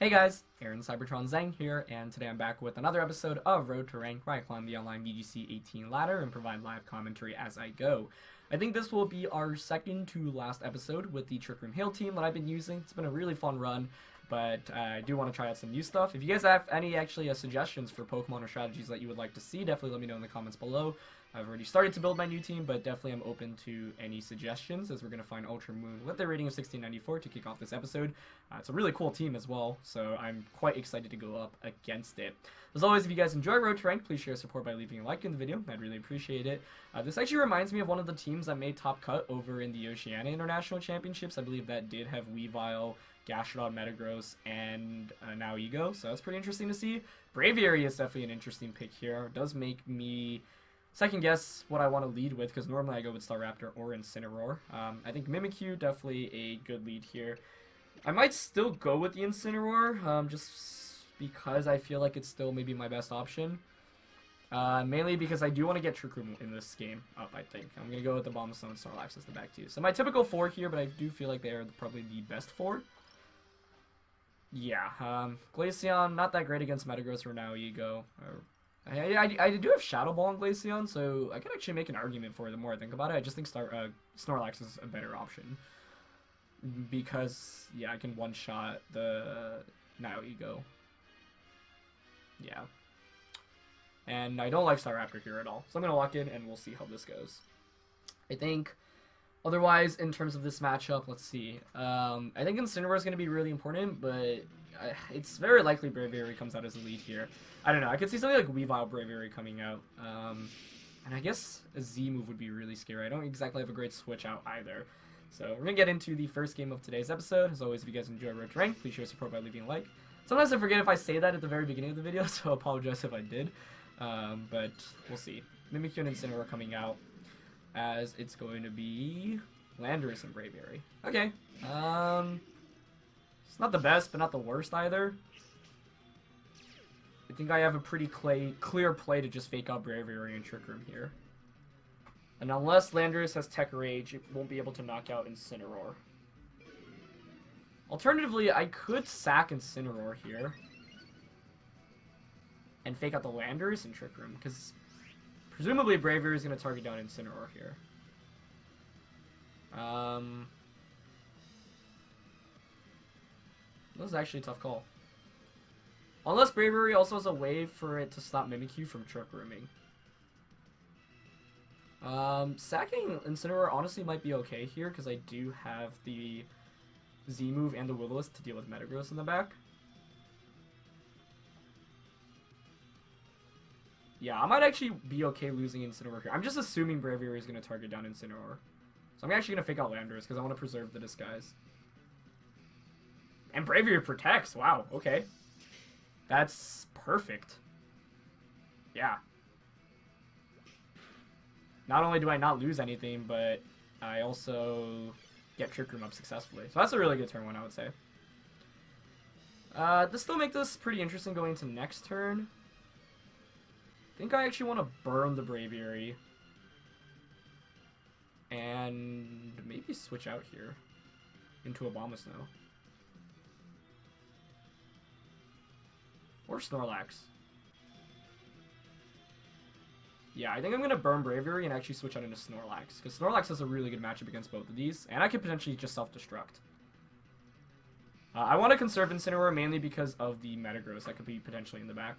Hey guys, Aaron Cybertron Zhang here, and today I'm back with another episode of Road to Rank, where I climb the online VGC 18 ladder and provide live commentary as I go. I think this will be our second to last episode with the Trick Room Hail team that I've been using. It's been a really fun run, but I do want to try out some new stuff. If you guys have any suggestions for Pokemon or strategies that you would like to see, definitely let me know in the comments below. I've already started to build my new team, but definitely I'm open to any suggestions, as we're going to find Ultra Moon with a rating of 1694 to kick off this episode. It's a really cool team as well, so I'm quite excited to go up against it. As always, if you guys enjoy Road to Rank, please share support by leaving a like in the video. I'd really appreciate it. This actually reminds me of one of the teams that made top cut over in the Oceania International Championships. I believe that did have Weavile, Gastrodon, Metagross, and now Ego, so that's pretty interesting to see. Braviary is definitely an interesting pick here. It does make me second guess what I want to lead with, because normally I go with Staraptor or Incineroar. I think Mimikyu, definitely a good lead here. I might still go with the Incineroar, just because I feel like it's still maybe my best option. Mainly because I do want to get Trick Room in this game up, I think. I'm going to go with the Bombstone and Snorlax as the back two. So my typical four here, but I do feel like they are probably the best four. Yeah, Glaceon, not that great against Metagross or now Ego. I do have Shadow Ball on Glaceon, so I could actually make an argument for it the more I think about it. I just think Snorlax is a better option. Because, yeah, I can one-shot the Nile Ego. Yeah. And I don't like Staraptor here at all. So I'm going to lock in, and we'll see how this goes. I think, otherwise, in terms of this matchup, let's see. I think Incineroar is going to be really important, but it's very likely Braviary comes out as a lead here. I don't know. I could see something like Weavile Braviary coming out. And I guess a Z move would be really scary. I don't exactly have a great switch out either. So we're going to get into the first game of today's episode. As always, if you guys enjoy Road to Rank, please share support by leaving a like. Sometimes I forget if I say that at the very beginning of the video, so I apologize if I did. But we'll see. Mimikyu and Incineroar coming out, as it's going to be Landorus and Braviary. Okay. It's not the best, but not the worst either. I think I have a pretty clear play to just fake out Braviary and Trick Room here. And unless Landorus has Tech Rage, it won't be able to knock out Incineroar. Alternatively, I could sack Incineroar here and fake out the Landorus and Trick Room, because presumably Braviary is going to target down Incineroar here. This is actually a tough call. Unless Braviary also has a way for it to stop Mimikyu from Trick Rooming. Sacking Incineroar honestly might be okay here, because I do have the Z move and the Will-O-Wisp to deal with Metagross in the back. Yeah, I might actually be okay losing Incineroar here. I'm just assuming Braviary is going to target down Incineroar. So I'm actually going to fake out Landorus, because I want to preserve the disguise. And Braviary protects. Wow, okay. That's perfect. Yeah. Not only do I not lose anything, but I also get Trick Room up successfully. So that's a really good turn one, I would say. This still makes this pretty interesting going into next turn. I think I actually want to burn the Braviary. And maybe switch out here into Abomasnow. Or Snorlax. Yeah, I think I'm going to burn Braviary and actually switch out into Snorlax, because Snorlax has a really good matchup against both of these, and I could potentially just self-destruct. I want to conserve Incineroar mainly because of the Metagross that could be potentially in the back.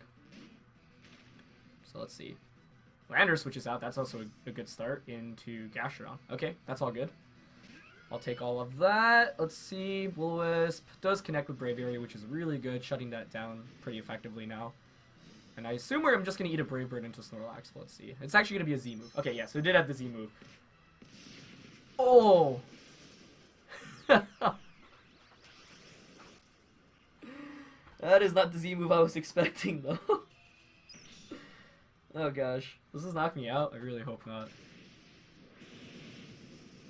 So let's see. Landorus switches out. That's also a good start into Gastrodon. Okay, that's all good. I'll take all of that. Let's see. Will-O-Wisp does connect with Braviary, which is really good, shutting that down pretty effectively now. And I assume I'm just going to eat a Brave Bird into Snorlax. But let's see. It's actually going to be a Z move. Okay, yeah, so it did have the Z move. Oh! That is not the Z move I was expecting, though. Oh, gosh. Does this knock me out? I really hope not.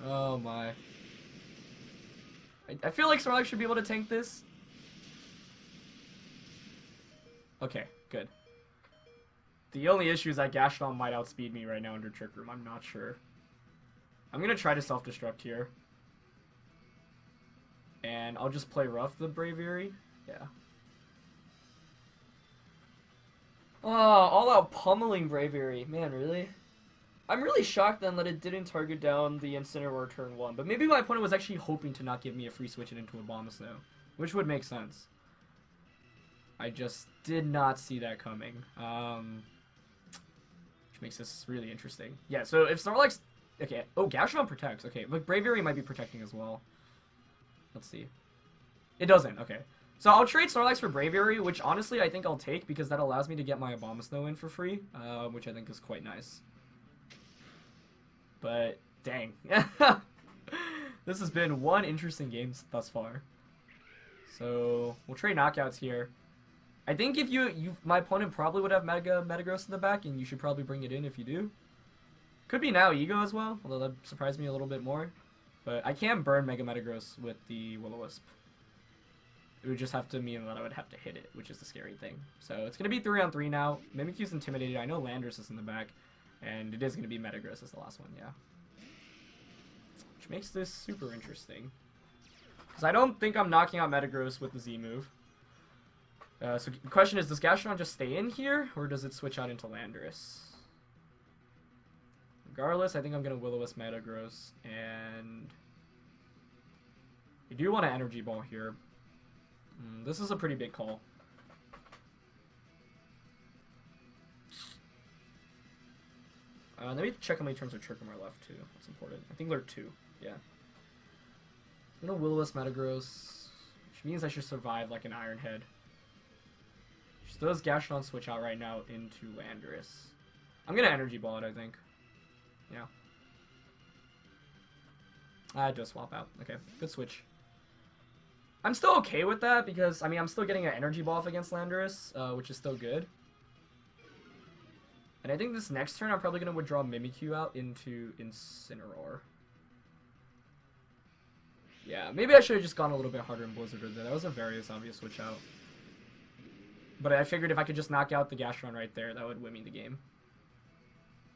Oh, my. I feel like Snorlax should be able to tank this. Okay, good. The only issue is that Gastrodon might outspeed me right now under Trick Room. I'm not sure. I'm going to try to self-destruct here. And I'll just play rough the Braviary. Yeah. Oh, all out pummeling Braviary. Man, really? I'm really shocked then that it didn't target down the Incineroar turn 1, but maybe my opponent was actually hoping to not give me a free switch it into a Abomasnow, which would make sense. I just did not see that coming. Which makes this really interesting. Yeah, so if Snorlax... Okay, oh, Gastrodon protects. Okay, but Braviary might be protecting as well. Let's see. It doesn't, okay. So I'll trade Snorlax for Braviary, which honestly I think I'll take because that allows me to get my Abomasnow in for free, which I think is quite nice. But, dang. This has been one interesting game thus far. So, we'll trade knockouts here. I think if my opponent probably would have Metagross in the back, and you should probably bring it in if you do. Could be now Ego as well, although that surprised me a little bit more. But I can burn Mega Metagross with the Will-O-Wisp. It would just have to mean that I would have to hit it, which is the scary thing. So it's going to be 3-on-3 now. Mimikyu's intimidated. I know Landorus is in the back. And it is going to be Metagross as the last one, yeah. Which makes this super interesting. Because I don't think I'm knocking out Metagross with the Z move. So the question is, does Gastrodon just stay in here? Or does it switch out into Landorus? Regardless, I think I'm going to Will-O-Wisp Metagross. And I do want an Energy Ball here. This is a pretty big call. Let me check how many turns of Trick are left, too. That's important. I think there are 2. Yeah. I'm going to Will-O-Wisp Metagross, which means I should survive like an Iron Head. Just does Gastrodon switch out right now into Landorus. I'm going to Energy Ball it, I think. Yeah. I just swap out. Okay, good switch. I'm still okay with that because, I mean, I'm still getting an Energy Ball off against Landorus, which is still good. And I think this next turn I'm probably going to withdraw Mimikyu out into Incineroar. Yeah, maybe I should have just gone a little bit harder in Blizzard there. That was a very obvious switch out. But I figured if I could just knock out the Gastrodon right there, that would win me the game.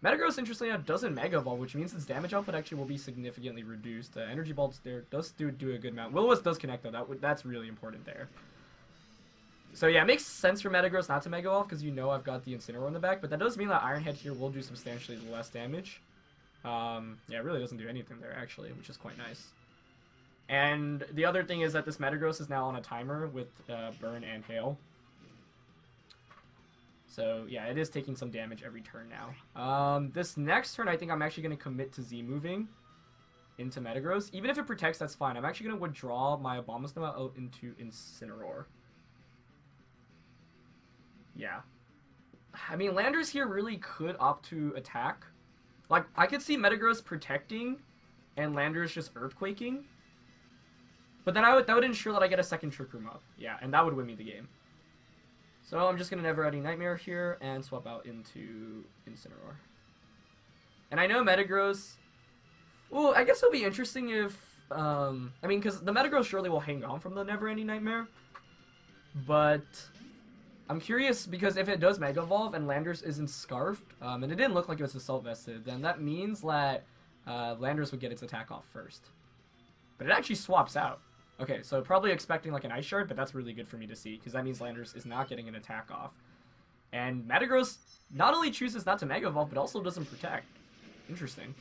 Metagross, interestingly enough, doesn't Mega Evolve, which means its damage output actually will be significantly reduced. Energy Ball there does do a good amount. Will-O-Wisp does connect, though. That's really important there. So yeah, it makes sense for Metagross not to Mega Evolve, because you know I've got the Incineroar in the back, but that does mean that Iron Head here will do substantially less damage. Yeah, it really doesn't do anything there, actually, which is quite nice. And the other thing is that this Metagross is now on a timer with Burn and Hail. So, yeah, it is taking some damage every turn now. This next turn, I think I'm actually going to commit to Z-moving into Metagross. Even if it protects, that's fine. I'm actually going to withdraw my Abomasnow out into Incineroar. Yeah. I mean, Landorus here really could opt to attack. Like, I could see Metagross protecting and Landorus just Earthquaking. But then that would ensure that I get a second Trick Room up. Yeah, and that would win me the game. So I'm just going to Never Ending Nightmare here and swap out into Incineroar. And I know Metagross... Well, I guess it'll be interesting if... I mean, because the Metagross surely will hang on from the Never Ending Nightmare. But I'm curious, because if it does Mega Evolve and Landorus isn't Scarfed, and it didn't look like it was Assault Vested, then that means that Landorus would get its attack off first. But it actually swaps out. Okay, so probably expecting like an Ice Shard, but that's really good for me to see, because that means Landorus is not getting an attack off. And Metagross not only chooses not to Mega Evolve, but also doesn't protect. Interesting.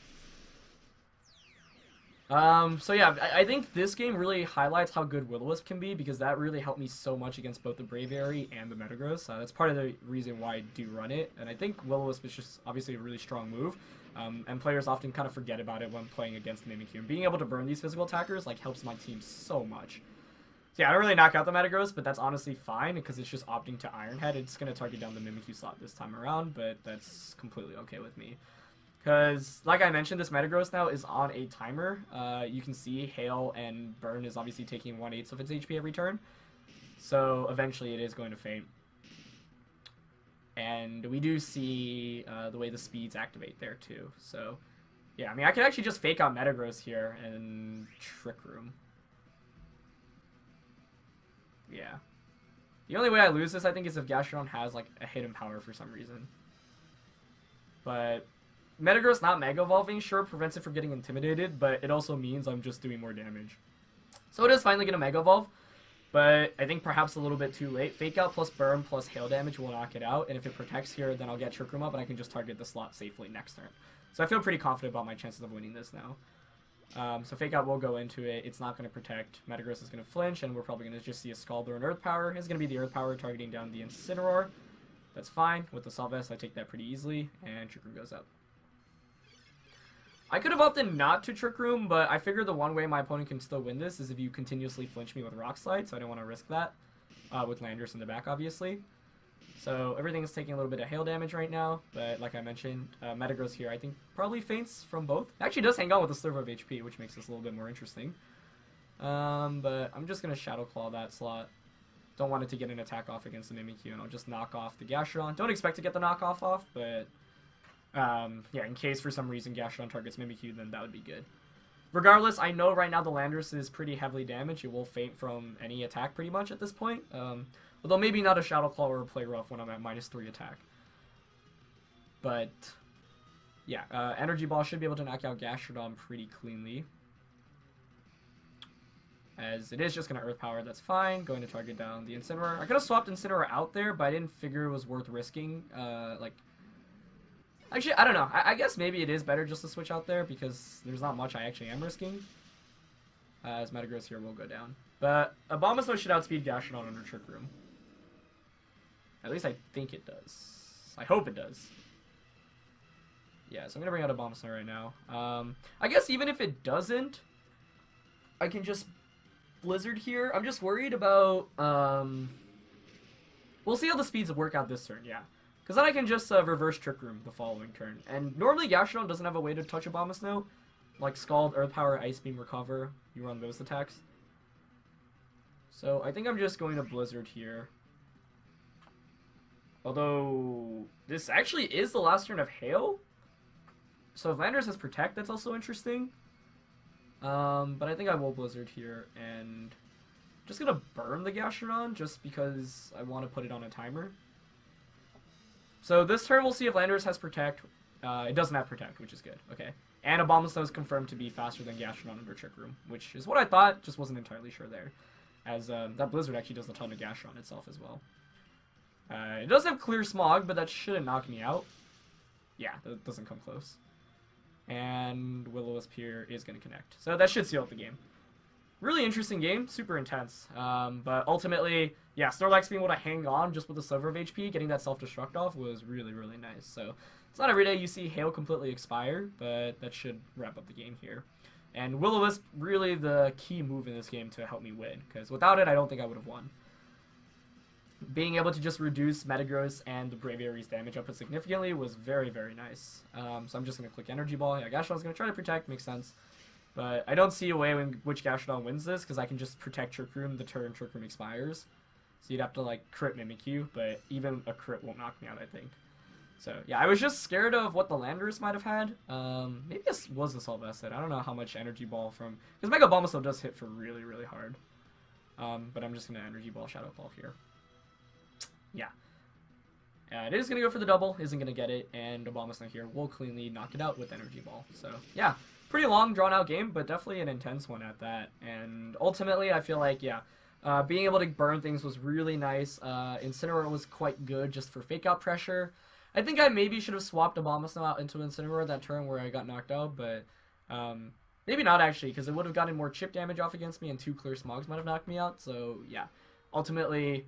So yeah, I think this game really highlights how good Will-O-Wisp can be, because that really helped me so much against both the Braviary and the Metagross. That's part of the reason why I do run it, and I think Will-O-Wisp is just obviously a really strong move. And players often kind of forget about it when playing against Mimikyu. And being able to burn these physical attackers like helps my team so much. So yeah, I don't really knock out the Metagross, but that's honestly fine because it's just opting to Iron Head. It's going to target down the Mimikyu slot this time around, but that's completely okay with me. Because, like I mentioned, this Metagross now is on a timer. You can see Hail and Burn is obviously taking 1/8 of its HP every turn. So eventually it is going to faint. And we do see the way the speeds activate there too. So, yeah, I mean, I could actually just fake out Metagross here and Trick Room. Yeah. The only way I lose this, I think, is if Gastrodon has, like, a hidden power for some reason. But Metagross not Mega Evolving, sure, prevents it from getting intimidated, but it also means I'm just doing more damage. So it is finally going to Mega Evolve. But I think perhaps a little bit too late. Fake Out plus Burn plus Hail damage will knock it out, and if it protects here, then I'll get Trick Room up, and I can just target the slot safely next turn. So I feel pretty confident about my chances of winning this now. So Fake Out will go into it. It's not going to protect. Metagross is going to flinch, and we're probably going to just see a Scald or an Earth Power. It's going to be the Earth Power targeting down the Incineroar. That's fine. With the Solvest, I take that pretty easily, and Trick Room goes up. I could have opted not to Trick Room, but I figured the one way my opponent can still win this is if you continuously flinch me with Rock Slide, so I don't want to risk that. With Landorus in the back, obviously. So everything's taking a little bit of hail damage right now, but like I mentioned, Metagross here I think probably faints from both. Actually does hang on with a sliver of HP, which makes this a little bit more interesting. But I'm just going to Shadow Claw that slot. Don't want it to get an attack off against the Mimikyu, and I'll just knock off the Gastrodon. Don't expect to get the knockoff off, but... yeah, in case for some reason Gastrodon targets Mimikyu, then that would be good. Regardless, I know right now the Landorus is pretty heavily damaged. It will faint from any attack pretty much at this point. Although maybe not a Shadow Claw or a Play Rough when I'm at -3 attack. But, yeah, Energy Ball should be able to knock out Gastrodon pretty cleanly. As it is just going to Earth Power, that's fine. Going to target down the Incineroar. I could have swapped Incineroar out there, but I didn't figure it was worth risking, Actually, I don't know. I guess maybe it is better just to switch out there because there's not much I actually am risking. As Metagross here will go down. But Abomasnow should outspeed Gastrodon under Trick Room. At least I think it does. I hope it does. Yeah, so I'm going to bring out Abomasnow right now. I guess even if it doesn't, I can just Blizzard here. I'm just worried about... We'll see how the speeds work out this turn, yeah. Because then I can just reverse Trick Room the following turn. And normally Gastrodon doesn't have a way to touch Abomasnow. Like Scald, Earth Power, Ice Beam, Recover. You run those attacks. So I think I'm just going to Blizzard here. Although, this actually is the last turn of Hail. So if Landorus has Protect, that's also interesting. But I think I will Blizzard here. And just going to burn the Gastrodon just because I want to put it on a timer. So this turn we'll see if Landorus has Protect. It doesn't have Protect, which is good. Okay. And Abomasnow is confirmed to be faster than Gastrodon under Trick Room, which is what I thought, just wasn't entirely sure there. As that Blizzard actually does a ton of Gastrodon itself as well. It does have Clear Smog, but that shouldn't knock me out. Yeah, that doesn't come close. And Will-O-Wisp here is going to connect. So that should seal up the game. Really interesting game, super intense. But ultimately, yeah, Snorlax being able to hang on just with a sliver of HP, getting that self-destruct off was really, really nice. So it's not every day you see Hail completely expire, but that should wrap up the game here. And Will-O-Wisp, really the key move in this game to help me win, because without it, I don't think I would have won. Being able to just reduce Metagross and the Braviary's damage up significantly was very, very nice. So I'm just going to click Energy Ball. Yeah, Gastrodon's going to try to Protect, makes sense. But I don't see a way in which Gastrodon wins this, because I can just Protect Trick Room the turn Trick Room expires. So you'd have to, like, crit Mimikyu, but even a crit won't knock me out, I think. So, yeah, I was just scared of what the Landorus might have had. Maybe this was a Solvested. I don't know how much Energy Ball from... Because Mega Abomasnow does hit for really, really hard. But I'm just going to Energy Ball, Shadow Ball here. Yeah. It is going to go for the double, isn't going to get it, and Abomasnow here will cleanly knock it out with Energy Ball. So, yeah. Pretty long, drawn-out game, but definitely an intense one at that. And ultimately, I feel like, yeah, being able to burn things was really nice. Incineroar was quite good just for fake-out pressure. I think I maybe should have swapped Abomasnow out into Incineroar that turn where I got knocked out, but maybe not actually, because it would have gotten more chip damage off against me, and 2 Clear Smogs might have knocked me out. So, yeah, ultimately...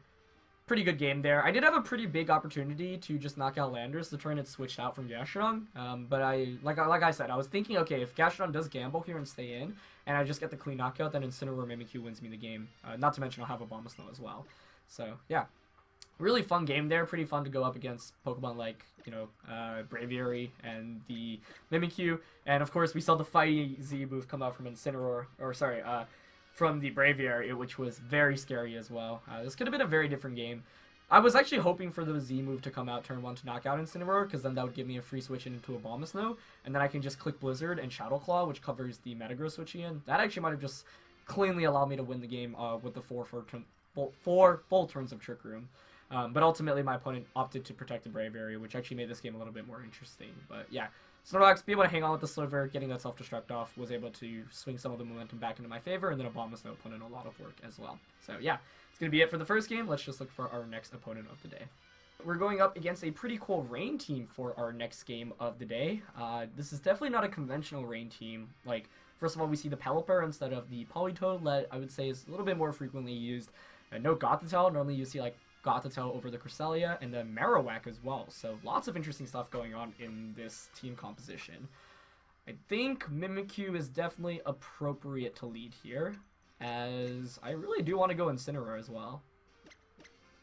pretty good game there. I did have a pretty big opportunity to just knock out Landorus the turn it switched out from Gastrodon. But like I said, I was thinking, okay, if Gastrodon does gamble here and stay in, and I just get the clean knockout, then Incineroar Mimikyu wins me the game. Not to mention I'll have Abomasnow as well. So, yeah. Really fun game there. Pretty fun to go up against Pokemon like, you know, Braviary and the Mimikyu. And, of course, we saw the Fighty Z move come out from Incineroar, or sorry, from the Braviary, which was very scary as well. This could have been a very different game. I was actually hoping for the Z move to come out turn 1 to knock out Incineroar, because then that would give me a free switch into a Abomasnow, and then I can just click Blizzard and Shadow Claw, which covers the Metagross switching in. That actually might have just cleanly allowed me to win the game with the 4 full turns of Trick Room. But ultimately, my opponent opted to protect the Braviary, which actually made this game a little bit more interesting. But yeah, Snorlax, be able to hang on with the Sliver, getting that self-destruct off, was able to swing some of the momentum back into my favor, and then Abomasnow put in a lot of work as well. So yeah, it's going to be it for the first game. Let's just look for our next opponent of the day. We're going up against a pretty cool Rain team for our next game of the day. This is definitely not a conventional Rain team. Like, first of all, we see the Pelipper instead of the Politoed that I would say is a little bit more frequently used. No Gothitelle. Normally you see like Gothitelle over the Cresselia, and then Marowak as well. So lots of interesting stuff going on in this team composition. I think Mimikyu is definitely appropriate to lead here, as I really do want to go Incineroar as well.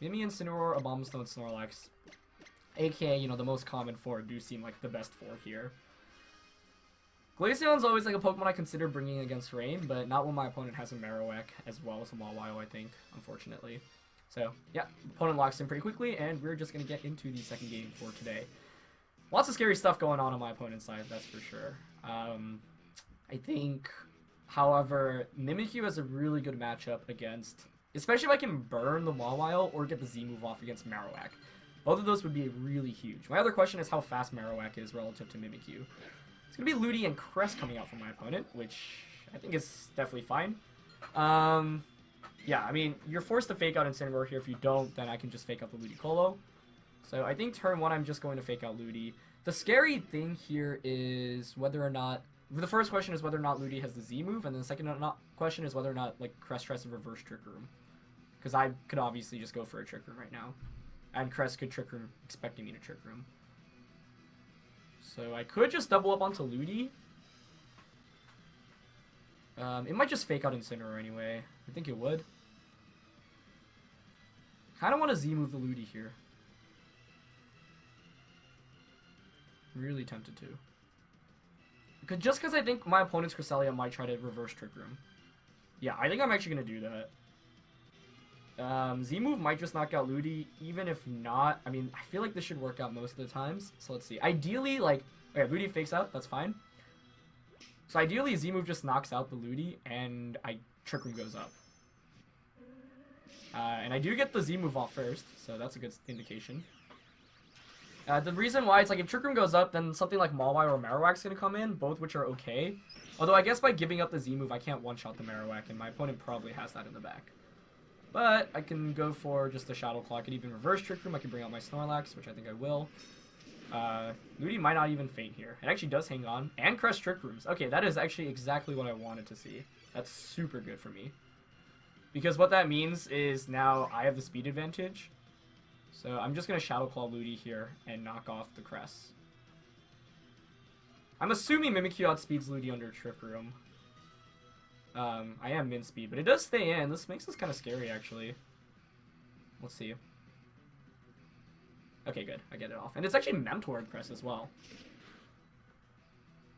Mimi, Incineroar, Abomasnow, and Snorlax, aka, you know, the most common four, do seem like the best four here. Glaceon's always like a Pokemon I consider bringing against Rain, but not when my opponent has a Marowak as well as a Mawile, I think, unfortunately. So, yeah, opponent locks in pretty quickly, and we're just going to get into the second game for today. Lots of scary stuff going on my opponent's side, that's for sure. I think, however, Mimikyu has a really good matchup against, especially if I can burn the Mawile or get the Z-move off against Marowak. Both of those would be really huge. My other question is how fast Marowak is relative to Mimikyu. It's going to be Ludi and Crest coming out from my opponent, which I think is definitely fine. Yeah, I mean, you're forced to fake out Incineroar here. If you don't, then I can just fake out the Ludicolo. So I think turn 1, I'm just going to fake out Ludi. The scary thing here is whether or not... The first question is whether or not Ludi has the Z move, and then the second question is whether or not like Crest tries to reverse Trick Room. Because I could obviously just go for a Trick Room right now. And Crest could Trick Room, expecting me to Trick Room. So I could just double up onto Ludi. It might just fake out Incineroar anyway. I think it would. Kind of want to Z-move the Ludi here. Really tempted to. Just because I think my opponent's Cresselia might try to reverse Trick Room. Yeah, I think I'm actually going to do that. Z-move might just knock out Ludi, even if not. I mean, I feel like this should work out most of the times. So let's see. Ideally, like... Okay, Ludi fakes out. That's fine. So ideally, Z-move just knocks out the Ludi, and Trick Room goes up. And I do get the Z-move off first, so that's a good indication. The reason why, it's like if Trick Room goes up, then something like Mawile or Marowak's going to come in, both which are okay. Although I guess by giving up the Z-move, I can't one-shot the Marowak, and my opponent probably has that in the back. But I can go for just a Shadow Claw. I could even reverse Trick Room. I can bring out my Snorlax, which I think I will. Ludi might not even faint here. It actually does hang on. And Crest Trick Rooms. Okay, that is actually exactly what I wanted to see. That's super good for me. Because what that means is now I have the speed advantage. So I'm just going to Shadow Claw Ludi here and knock off the Crest. I'm assuming Mimikyu outspeeds Ludi under Trick Room. I am min speed, but it does stay in. This makes this kind of scary, actually. Let's see. Okay, good. I get it off. And it's actually Memtward Crest as well.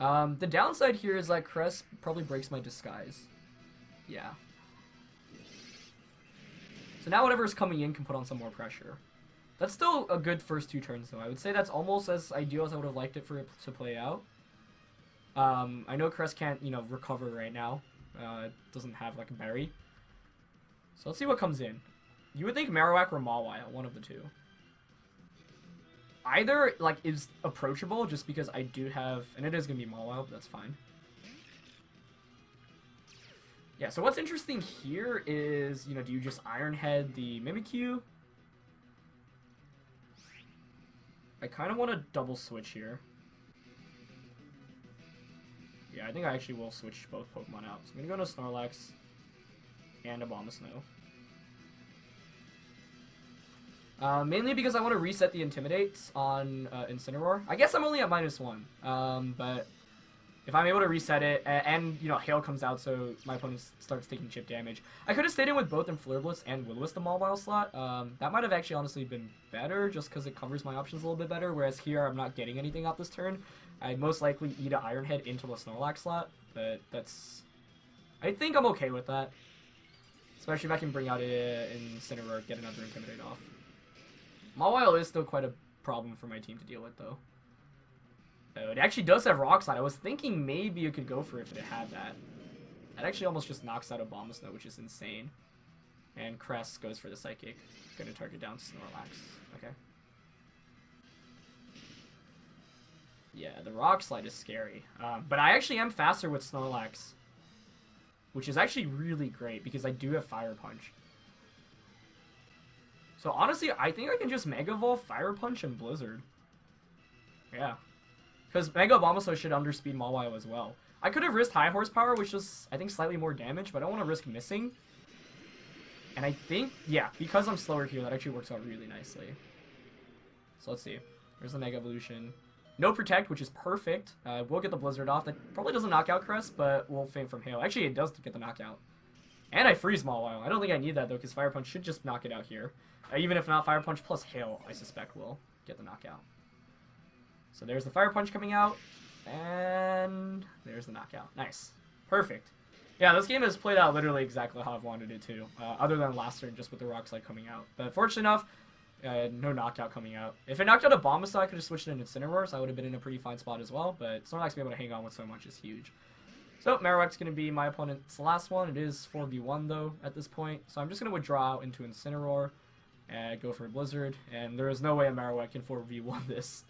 The downside here is that Crest probably breaks my Disguise. Yeah. So now whatever's coming in can put on some more pressure. That's still a good first 2 turns, though. I would say that's almost as ideal as I would have liked it for it to play out. I know Crest can't, you know, recover right now. It doesn't have, like, a berry. So let's see what comes in. You would think Marowak or Mawile, one of the two. Either, like, is approachable just because I do have... And it is going to be Mawile, but that's fine. Yeah, so what's interesting here is, you know, do you just Iron Head the Mimikyu? I kind of want to double switch here. Yeah, I think I actually will switch both Pokemon out. So I'm going to go to Snorlax and Abomasnow. Mainly because I want to reset the Intimidates on Incineroar. I guess I'm only at -1, but if I'm able to reset it, and, you know, Hail comes out so my opponent starts taking chip damage. I could have stayed in with both Influrblitz and Will-O-Wisp the Mawile slot. That might have actually honestly been better, just because it covers my options a little bit better, whereas here I'm not getting anything out this turn. I'd most likely eat an Iron Head into the Snorlax slot, but that's... I think I'm okay with that. Especially if I can bring out an Incineroar, get another Intimidate off. Mawile is still quite a problem for my team to deal with, though. Oh, it actually does have Rock Slide. I was thinking maybe you could go for it if it had that. That actually almost just knocks out Abomasnow, which is insane. And Crest goes for the Psychic. Gonna target down Snorlax. Okay. Yeah, the Rock Slide is scary. But I actually am faster with Snorlax, which is actually really great because I do have Fire Punch. So honestly, I think I can just Mega Evolve, Fire Punch, and Blizzard. Yeah. Because Mega Abomasnow should underspeed Mawile as well. I could have risked High Horsepower, which is, I think, slightly more damage, but I don't want to risk missing. And I think, yeah, because I'm slower here, that actually works out really nicely. So let's see. There's the Mega Evolution. No Protect, which is perfect. We'll get the Blizzard off. That probably doesn't knock out Crest, but we'll Faint from Hail. Actually, it does get the knockout. And I freeze Mawile. I don't think I need that, though, because Fire Punch should just knock it out here. Even if not, Fire Punch plus Hail, I suspect, will get the knockout. So there's the Fire Punch coming out. And there's the knockout. Nice. Perfect. Yeah, this game has played out literally exactly how I've wanted it to. Other than last turn, just with the Rock Slide coming out. But fortunately enough, no knockout coming out. If it knocked out a Abomasnow, I could have switched it into Incineroar, so I would have been in a pretty fine spot as well. But Snorlax being able to hang on with so much is huge. So Marowak's going to be my opponent's last one. It is 4v1 though at this point. So I'm just going to withdraw out into Incineroar and go for a Blizzard. And there is no way a Marowak can 4v1 this.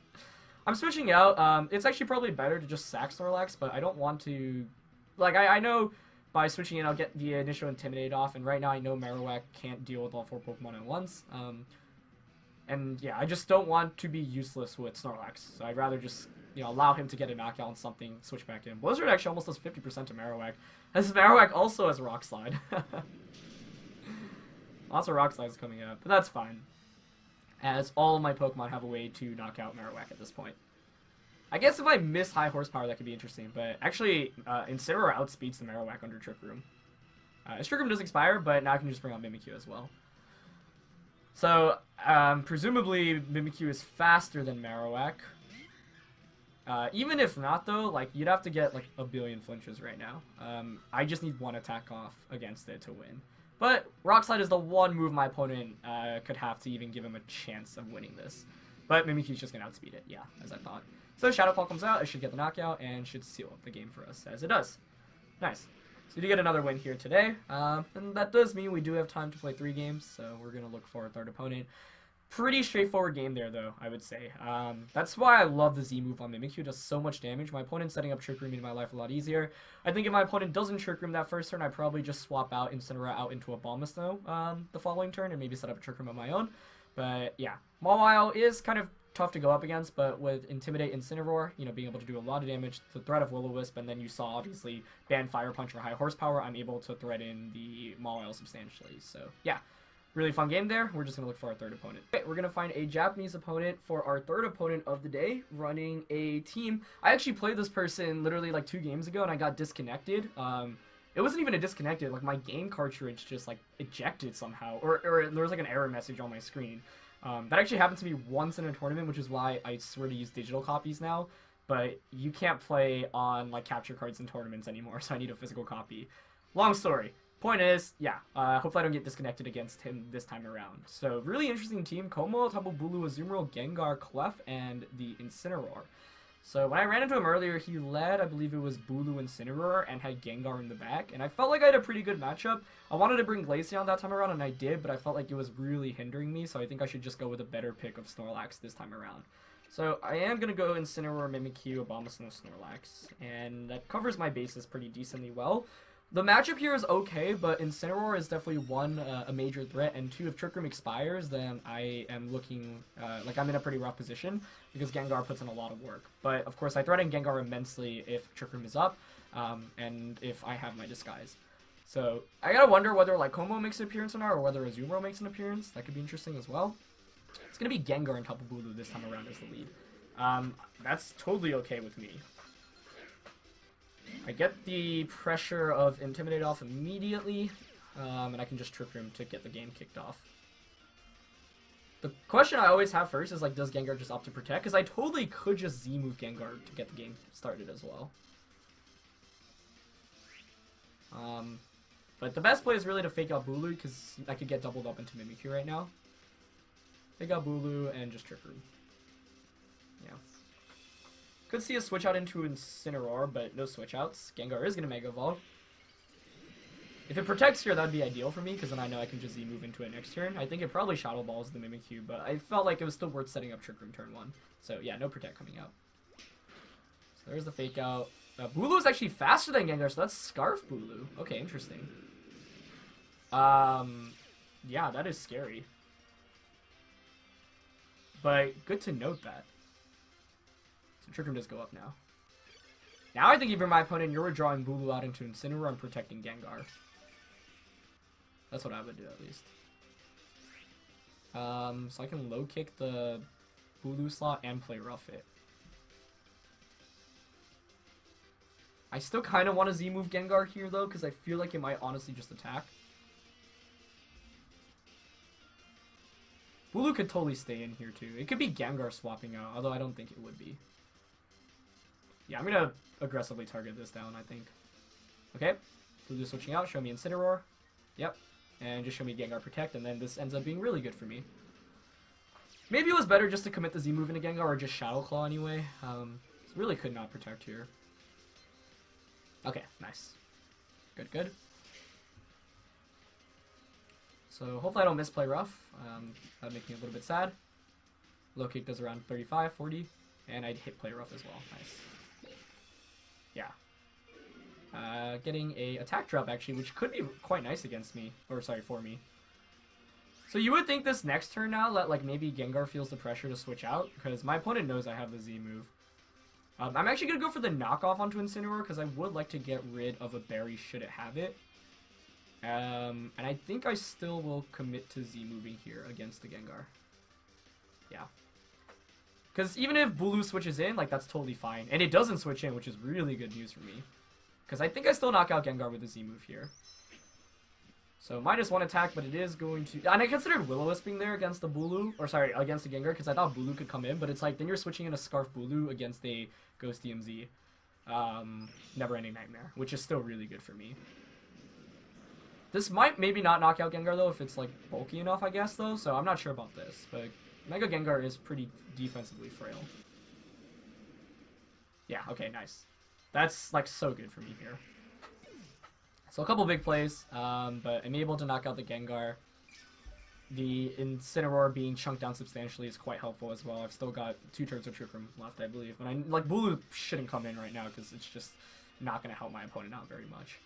I'm switching out. It's actually probably better to just sack Snorlax, but I don't want to... Like, I know by switching in I'll get the initial Intimidate off, and right now I know Marowak can't deal with all 4 Pokemon at once. And yeah, I just don't want to be useless with Snorlax, so I'd rather just, you know, allow him to get a knockout on something, switch back in. Blizzard actually almost does 50% to Marowak. As Marowak also has Rock Slide. Lots of Rock Slides coming up, but that's fine. As all of my Pokemon have a way to knock out Marowak at this point. I guess if I miss High Horsepower, that could be interesting, but actually, Incineroar outspeeds the Marowak under Trick Room. His Trick Room does expire, but now I can just bring out Mimikyu as well. So, presumably, Mimikyu is faster than Marowak. Even if not, though, like, you'd have to get, like, a billion flinches right now. I just need one attack off against it to win. But Rock Slide is the one move my opponent could have to even give him a chance of winning this. But Mimikyu's just going to outspeed it, yeah, as I thought. So Shadow Claw comes out, it should get the knockout, and should seal up the game for us, as it does. Nice. So we do get another win here today, and that does mean we do have time to play 3 games, so we're going to look for a third opponent. Pretty straightforward game there, though, I would say. That's why I love the Z move on Mimikyu. It does so much damage. My opponent's setting up Trick Room made my life a lot easier. I think if my opponent doesn't Trick Room that first turn, I'd probably just swap out Incineroar out into a Abomasnow the following turn and maybe set up a Trick Room of my own. But yeah, Mawile is kind of tough to go up against, but with Intimidate Incineroar, you know, being able to do a lot of damage, the threat of Will-O-Wisp, and then you saw obviously ban Fire Punch or High Horsepower, I'm able to thread in the Mawile substantially. So yeah. Really fun game there. We're just going to look for our third opponent. Okay, we're going to find a Japanese opponent for our third opponent of the day, running a team. I actually played this person literally like 2 games ago, and I got disconnected. It wasn't even a disconnected, like my game cartridge just like ejected somehow, or there was like an error message on my screen. That actually happened to me once in a tournament, which is why I swear to use digital copies now. But you can't play on like capture cards in tournaments anymore, so I need a physical copy. Long story. Point is, yeah, hopefully I don't get disconnected against him this time around. So, really interesting team. Como, Tapu Bulu, Azumarill, Gengar, Clef, and the Incineroar. So, when I ran into him earlier, he led, I believe it was Bulu Incineroar, and had Gengar in the back. And I felt like I had a pretty good matchup. I wanted to bring Glaceon that time around, and I did, but I felt like it was really hindering me, so I think I should just go with a better pick of Snorlax this time around. So, I am going to go Incineroar, Mimikyu, Abomasnow, Snorlax, and that covers my bases pretty decently well. The matchup here is okay, but Incineroar is definitely one, a major threat, and 2, if Trick Room expires, then I am looking, like I'm in a pretty rough position, because Gengar puts in a lot of work. But, of course, I threaten Gengar immensely if Trick Room is up, and if I have my Disguise. So, I gotta wonder whether, like, Como makes an appearance or not, or whether Azumarill makes an appearance. That could be interesting as well. It's gonna be Gengar and Tapu Bulu this time around as the lead. That's totally okay with me. I get the pressure of Intimidate off immediately, and I can just Trick Room to get the game kicked off. The question I always have first is, like, does Gengar just opt to Protect? Because I totally could just Z-move Gengar to get the game started as well. But the best play is really to Fake Out Bulu, because I could get doubled up into Mimikyu right now. Fake Out Bulu and just Trick Room. Yeah. Could see a switch out into Incineroar, but no switch outs. Gengar is going to Mega Evolve. If it protects here, that would be ideal for me, because then I know I can just Z-move into it next turn. I think it probably Shadow Balls the Mimikyu, but I felt like it was still worth setting up Trick Room turn 1. So yeah, no Protect coming out. So there's the fake out. Bulu is actually faster than Gengar, so that's Scarf Bulu. Okay, interesting. Yeah, that is scary. But good to note that. So Trick Room does go up now. Now I think even my opponent, you're drawing Bulu out into Incineroar and protecting Gengar. That's what I would do at least. So I can low kick the Bulu slot and play Rough It. I still kind of want to Z-move Gengar here though, because I feel like it might honestly just attack. Bulu could totally stay in here too. It could be Gengar swapping out, although I don't think it would be. Yeah, I'm gonna aggressively target this down, I think. Okay, Bulu switching out, show me Incineroar. Yep, and just show me Gengar Protect, and then this ends up being really good for me. Maybe it was better just to commit the Z-move into Gengar, or just Shadow Claw anyway. Really could not protect here. Okay, nice. Good, good. So hopefully I don't misplay Rough. That'd make me a little bit sad. Low kick does around 35, 40, and I'd hit play Rough as well. Nice. Yeah. Getting a attack drop actually, which could be quite nice against me, or sorry, for me. So you would think this next turn now that like maybe Gengar feels the pressure to switch out, because my opponent knows I have the Z move. I'm actually going to go for the knockoff onto Incineroar because I would like to get rid of a berry should it have it. And I think I still will commit to Z-moving here against the Gengar. Yeah. Because even if Bulu switches in, like, that's totally fine. And it doesn't switch in, which is really good news for me. Because I think I still knock out Gengar with the Z-move here. So -1 attack, but it is going to... And I considered Will-O-Wisping there against the Bulu, or sorry, against the Gengar, because I thought Bulu could come in, but it's like, then you're switching in a Scarf Bulu against a Ghost DMZ. Never Ending Nightmare, which is still really good for me. This might maybe not knock out Gengar, though, if it's, like, bulky enough, I guess, though, so I'm not sure about this, but Mega Gengar is pretty defensively frail. Yeah, okay, nice. That's, like, so good for me here. So a couple big plays, but I'm able to knock out the Gengar. The Incineroar being chunked down substantially is quite helpful as well. I've still got 2 turns of Trick Room left, I believe. And like, Bulu shouldn't come in right now because it's just not going to help my opponent out very much.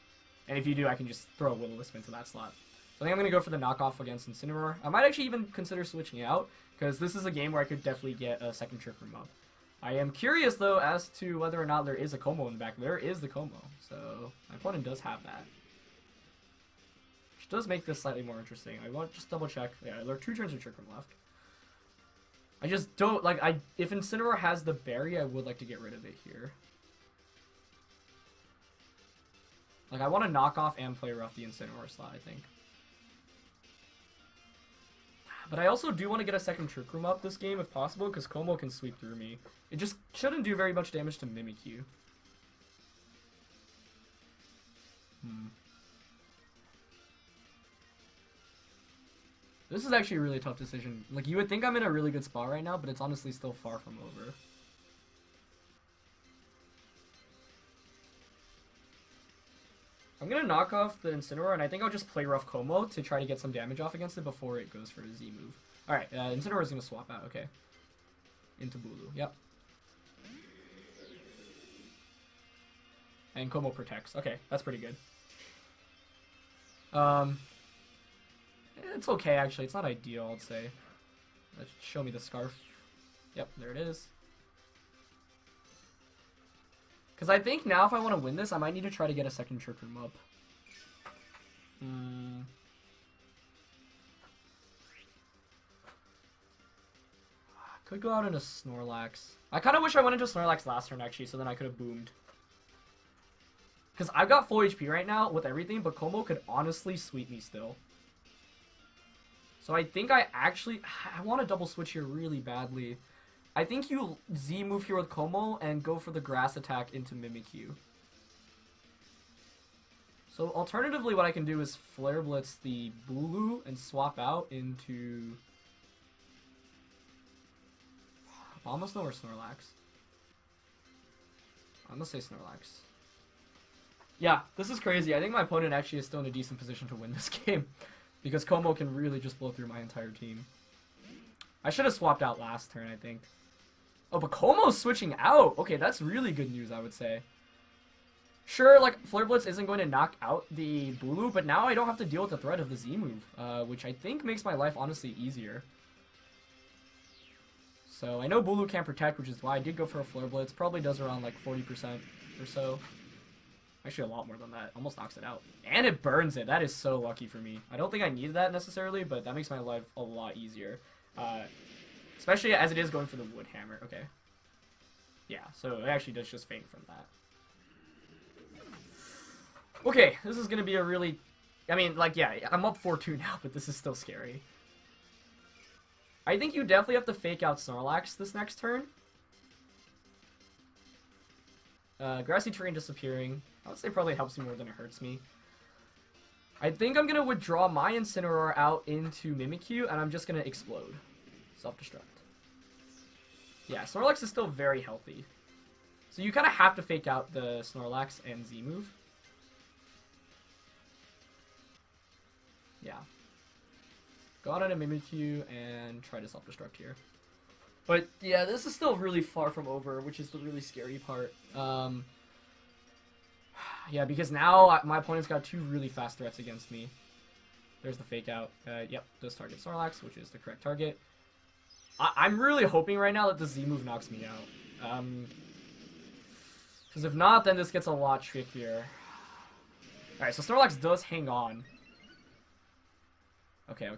And if you do, I can just throw a Will-O-Wisp into that slot. So I think I'm going to go for the knockoff against Incineroar. I might actually even consider switching out, because this is a game where I could definitely get a second Trick Room up. I am curious, though, as to whether or not there is a Como in the back. There is the Como, so my opponent does have that. Which does make this slightly more interesting. I want just double check. Yeah, there are 2 turns of Trick Room left. I just don't, like, if Incineroar has the berry, I would like to get rid of it here. Like, I want to knock off and play rough the Incineroar slot, I think. But I also do want to get a second Trick Room up this game if possible, because Como can sweep through me. It just shouldn't do very much damage to Mimikyu. This is actually a really tough decision. Like, you would think I'm in a really good spot right now, but it's honestly still far from over. I'm going to knock off the Incineroar, and I think I'll just play rough Como to try to get some damage off against it before it goes for a Z move. Alright, Incineroar is going to swap out, okay. Into Bulu, yep. And Como protects. Okay, that's pretty good. It's okay, actually. It's not ideal, I'd say. Let's show me the Scarf. Yep, there it is. Because I think now if I want to win this, I might need to try to get a second Trick Room up. Could go out into Snorlax. I kind of wish I went into Snorlax last turn, actually, so then I could have boomed. Because I've got full HP right now with everything, but Como could honestly sweep me still. So I think I want to double switch here really badly. I think you Z move here with Como and go for the grass attack into Mimikyu. So alternatively what I can do is Flare Blitz the Bulu and swap out into Abomasnow or Snorlax. I'm gonna say Snorlax. Yeah, this is crazy. I think my opponent actually is still in a decent position to win this game. Because Como can really just blow through my entire team. I should have swapped out last turn, I think. Oh, but Komo's switching out. Okay, that's really good news, I would say. Sure, like, Flare Blitz isn't going to knock out the Bulu, but now I don't have to deal with the threat of the Z move, which I think makes my life honestly easier. So, I know Bulu can't protect, which is why I did go for a Flare Blitz. Probably does around, like, 40% or so. Actually, a lot more than that. Almost knocks it out. And it burns it. That is so lucky for me. I don't think I needed that necessarily, but that makes my life a lot easier. Especially as it is going for the Wood Hammer. Okay. Yeah, so it actually does just feint from that. Okay, this is going to be a really... I mean, like, yeah, I'm up 4-2 now, but this is still scary. I think you definitely have to fake out Snorlax this next turn. Grassy Terrain disappearing. I would say probably helps me more than it hurts me. I think I'm going to withdraw my Incineroar out into Mimikyu, and I'm just going to explode. Self-destruct. Yeah, Snorlax is still very healthy. So you kind of have to fake out the Snorlax and Z move. Yeah. Go out on a Mimikyu and try to self-destruct here. But yeah, this is still really far from over, which is the really scary part. Yeah, because now my opponent's got two really fast threats against me. There's the fake out. Yep, does target Snorlax, which is the correct target. I'm really hoping right now that the Z move knocks me out. Because if not, then this gets a lot trickier. Alright, so Snorlax does hang on. Okay.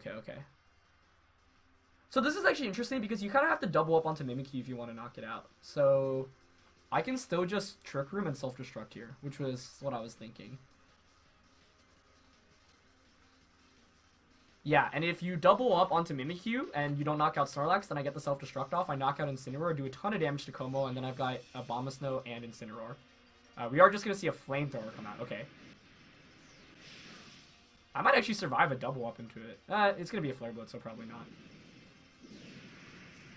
So this is actually interesting because you kind of have to double up onto Mimikyu if you want to knock it out. So I can still just Trick Room and self-destruct here, which was what I was thinking. Yeah, and if you double up onto Mimikyu and you don't knock out Snorlax, then I get the self-destruct off. I knock out Incineroar, do a ton of damage to Como, and then I've got a Abomasnow and Incineroar. We are just going to see a Flamethrower come out. Okay. I might actually survive a double up into it. It's going to be a Flare Blitz, so probably not.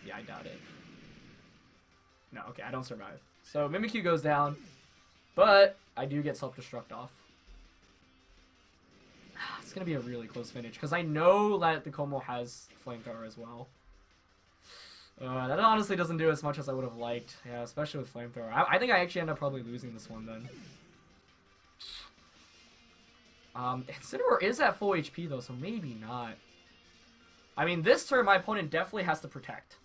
Yeah, I doubt it. No, okay, I don't survive. So Mimikyu goes down, but I do get self-destruct off. It's going to be a really close finish, because I know that the Como has Flamethrower as well. That honestly doesn't do as much as I would have liked. Yeah, especially with Flamethrower. I think I actually end up probably losing this one then. Incineroar is at full HP though, so maybe not. I mean, this turn my opponent definitely has to protect.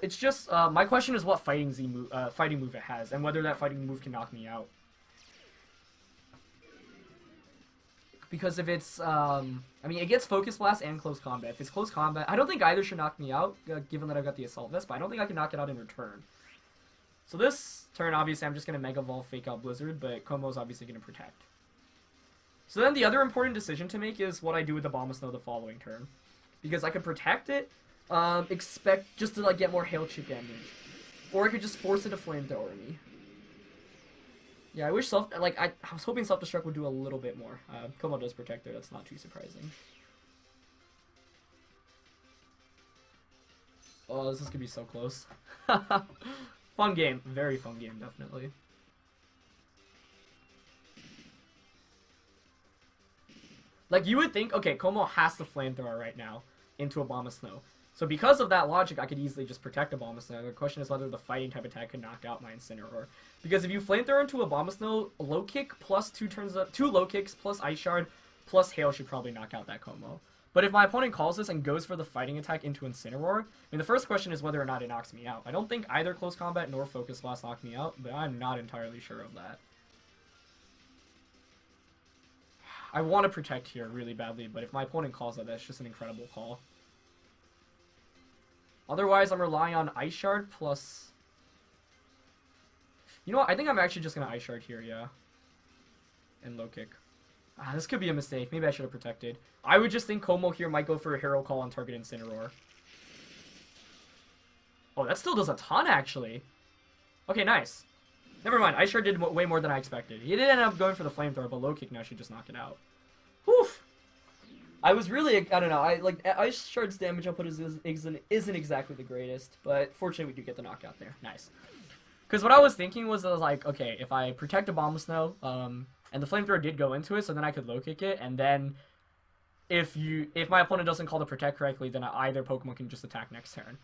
It's just, my question is what fighting move it has, and whether that fighting move can knock me out. Because if it's, I mean, it gets Focus Blast and Close Combat. If it's Close Combat, I don't think either should knock me out, given that I've got the Assault Vest, but I don't think I can knock it out in return. So this turn, obviously, I'm just going to Mega Evolve, Fake Out Blizzard, but Komo's obviously going to protect. So then the other important decision to make is what I do with the Abomasnow the following turn. Because I could protect it, expect just to, like, get more Hail Chip damage. Or I could just force it to Flamethrower me. Yeah, I wish I was hoping Self-Destruct would do a little bit more. Como does protect there, that's not too surprising. Oh, this is gonna be so close. Fun game. Very fun game, definitely. Like, you would think, okay, Como has to Flamethrower right now into Abomasnow. So because of that logic, I could easily just protect Abomasnow. The question is whether the fighting type attack could knock out my Incineroar. Because if you Flamethrower into Abomasnow, low kick plus 2 low kicks plus Ice Shard plus Hail should probably knock out that Como. But if my opponent calls this and goes for the fighting attack into Incineroar, I mean, the first question is whether or not it knocks me out. I don't think either Close Combat nor Focus Blast knock me out, but I'm not entirely sure of that. I want to protect here really badly, but if my opponent calls that, that's just an incredible call. Otherwise, I'm relying on Ice Shard plus... You know what? I think I'm actually just going to Ice Shard here, yeah. And low kick. This could be a mistake. Maybe I should have protected. I would just think Como here might go for a Hero Call on target Incineroar. Oh, that still does a ton, actually. Okay, nice. Never mind. Ice Shard did way more than I expected. He did end up going for the Flamethrower, but low kick now should just knock it out. Whew! I was really, I don't know, Ice Shard's damage output isn't exactly the greatest, but fortunately we do get the knockout there. Nice. Because what I was thinking was, like, okay, if I protect Abomasnow, and the Flamethrower did go into it, so then I could low kick it, and then if my opponent doesn't call to protect correctly, then either Pokemon can just attack next turn.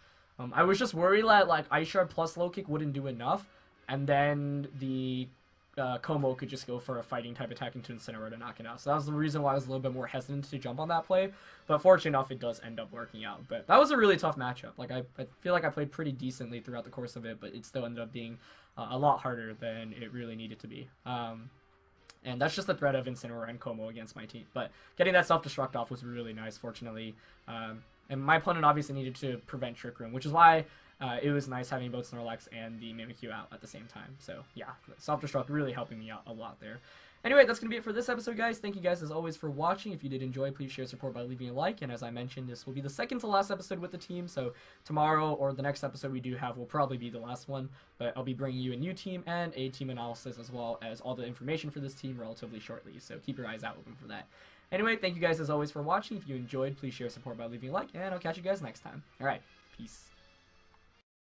I was just worried that like Ice Shard plus Low Kick wouldn't do enough, and then the Como could just go for a fighting type attack into Incineroar to knock it out. So that was the reason why I was a little bit more hesitant to jump on that play. But fortunately enough, it does end up working out. But that was a really tough matchup. Like I feel like I played pretty decently throughout the course of it, but it still ended up being a lot harder than it really needed to be. And that's just the threat of Incineroar and Como against my team. But getting that self-destruct off was really nice, fortunately. And my opponent obviously needed to prevent Trick Room, which is why it was nice having both Snorlax and the Mimikyu out at the same time. So yeah, self-destruct really helping me out a lot there. Anyway, that's going to be it for this episode, guys. Thank you guys, as always, for watching. If you did enjoy, please share support by leaving a like. And as I mentioned, this will be the second to last episode with the team. So tomorrow, or the next episode we do have, will probably be the last one. But I'll be bringing you a new team and a team analysis, as well as all the information for this team relatively shortly. So keep your eyes out open for that. Anyway, thank you guys, as always, for watching. If you enjoyed, please share support by leaving a like. And I'll catch you guys next time. All right, peace.